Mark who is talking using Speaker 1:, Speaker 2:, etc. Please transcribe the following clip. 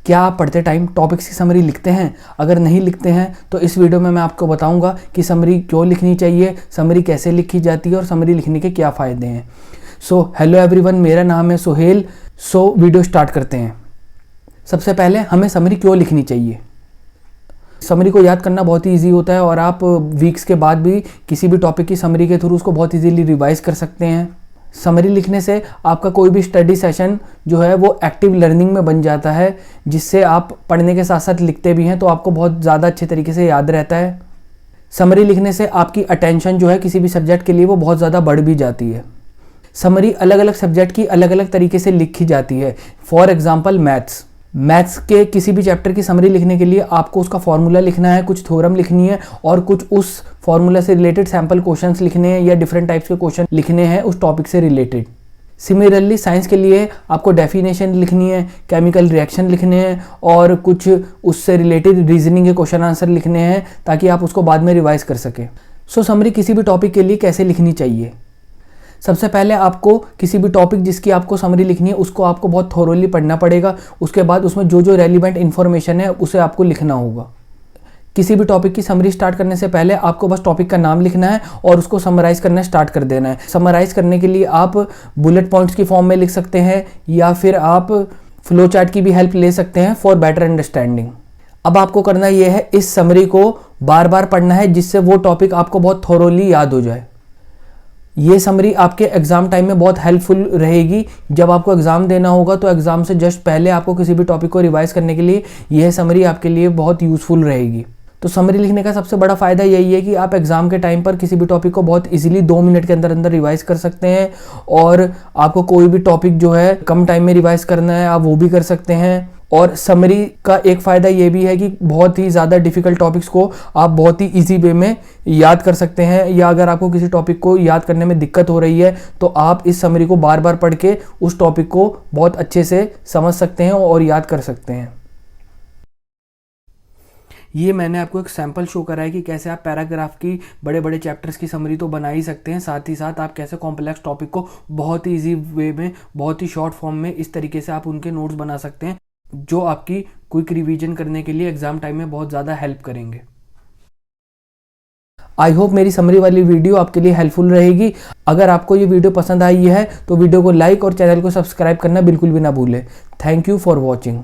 Speaker 1: क्या आप पढ़ते टाइम टॉपिक्स की समरी लिखते हैं? अगर नहीं लिखते हैं तो इस वीडियो में मैं आपको बताऊंगा कि समरी क्यों लिखनी चाहिए, समरी कैसे लिखी जाती है और समरी लिखने के क्या फ़ायदे हैं। सो हेलो एवरीवन, मेरा नाम है सोहेल। वीडियो स्टार्ट करते हैं। सबसे पहले हमें समरी क्यों लिखनी चाहिए। समरी को याद करना बहुत ही ईजी होता है और आप वीक्स के बाद भी किसी भी टॉपिक की समरी के थ्रू उसको बहुत ईजीली रिवाइज कर सकते हैं। समरी लिखने से आपका कोई भी स्टडी सेशन जो है वो एक्टिव लर्निंग में बन जाता है, जिससे आप पढ़ने के साथ साथ लिखते भी हैं तो आपको बहुत ज़्यादा अच्छे तरीके से याद रहता है। समरी लिखने से आपकी अटेंशन जो है किसी भी सब्जेक्ट के लिए वो बहुत ज़्यादा बढ़ भी जाती है। समरी अलग अलग सब्जेक्ट की अलग अलग तरीके से लिखी जाती है। फॉर एग्जाम्पल मैथ्स के किसी भी चैप्टर की समरी लिखने के लिए आपको उसका फॉर्मूला लिखना है, कुछ थ्योरम लिखनी है और कुछ उस फॉर्मूला से रिलेटेड सैम्पल क्वेश्चंस लिखने हैं या डिफरेंट टाइप्स के क्वेश्चन लिखने हैं उस टॉपिक से रिलेटेड। सिमिलरली साइंस के लिए आपको डेफिनेशन लिखनी है, केमिकल रिएक्शन लिखने हैं और कुछ उससे रिलेटेड रीजनिंग के क्वेश्चन आंसर लिखने हैं ताकि आप उसको बाद में रिवाइज कर सकें। समरी किसी भी टॉपिक के लिए कैसे लिखनी चाहिए। सबसे पहले आपको किसी भी टॉपिक जिसकी आपको समरी लिखनी है उसको आपको बहुत थोरोली पढ़ना पड़ेगा। उसके बाद उसमें जो जो रेलिवेंट इन्फॉर्मेशन है उसे आपको लिखना होगा। किसी भी टॉपिक की समरी स्टार्ट करने से पहले आपको बस टॉपिक का नाम लिखना है और उसको समराइज करना स्टार्ट कर देना है। समराइज करने के लिए आप बुलेट पॉइंट्स की फॉर्म में लिख सकते हैं या फिर आप फ्लो चार्ट की भी हेल्प ले सकते हैं फॉर बेटर अंडरस्टैंडिंग। अब आपको करना यह है, इस समरी को बार बार पढ़ना है जिससे वो टॉपिक आपको बहुत थोरोली याद हो जाए। ये समरी आपके एग्ज़ाम टाइम में बहुत हेल्पफुल रहेगी। जब आपको एग्ज़ाम देना होगा तो एग्ज़ाम से जस्ट पहले आपको किसी भी टॉपिक को रिवाइज करने के लिए यह समरी आपके लिए बहुत यूज़फुल रहेगी। तो समरी लिखने का सबसे बड़ा फ़ायदा यही है कि आप एग्ज़ाम के टाइम पर किसी भी टॉपिक को बहुत इजीली 2 मिनट के अंदर अंदर रिवाइज कर सकते हैं और आपको कोई भी टॉपिक जो है कम टाइम में रिवाइज करना है आप वो भी कर सकते हैं। और समरी का एक फ़ायदा ये भी है कि बहुत ही ज़्यादा डिफ़िकल्ट टॉपिक्स को आप बहुत ही इजी वे में याद कर सकते हैं, या अगर आपको किसी टॉपिक को याद करने में दिक्कत हो रही है तो आप इस समरी को बार बार पढ़ के उस टॉपिक को बहुत अच्छे से समझ सकते हैं और याद कर सकते हैं। ये मैंने आपको एक सैम्पल शो करा है कि कैसे आप पैराग्राफ की बड़े बड़े चैप्टर्स की समरी तो बना ही सकते हैं, साथ ही साथ आप कैसे कॉम्प्लेक्स टॉपिक को बहुत ही ईजी वे में, बहुत ही शॉर्ट फॉर्म में इस तरीके से आप उनके नोट्स बना सकते हैं जो आपकी क्विक रिवीजन करने के लिए एग्जाम टाइम में बहुत ज़्यादा हेल्प करेंगे। आई होप मेरी समरी वाली वीडियो आपके लिए हेल्पफुल रहेगी। अगर आपको ये वीडियो पसंद आई है तो वीडियो को लाइक और चैनल को सब्सक्राइब करना बिल्कुल भी ना भूलें। Thank you for watching.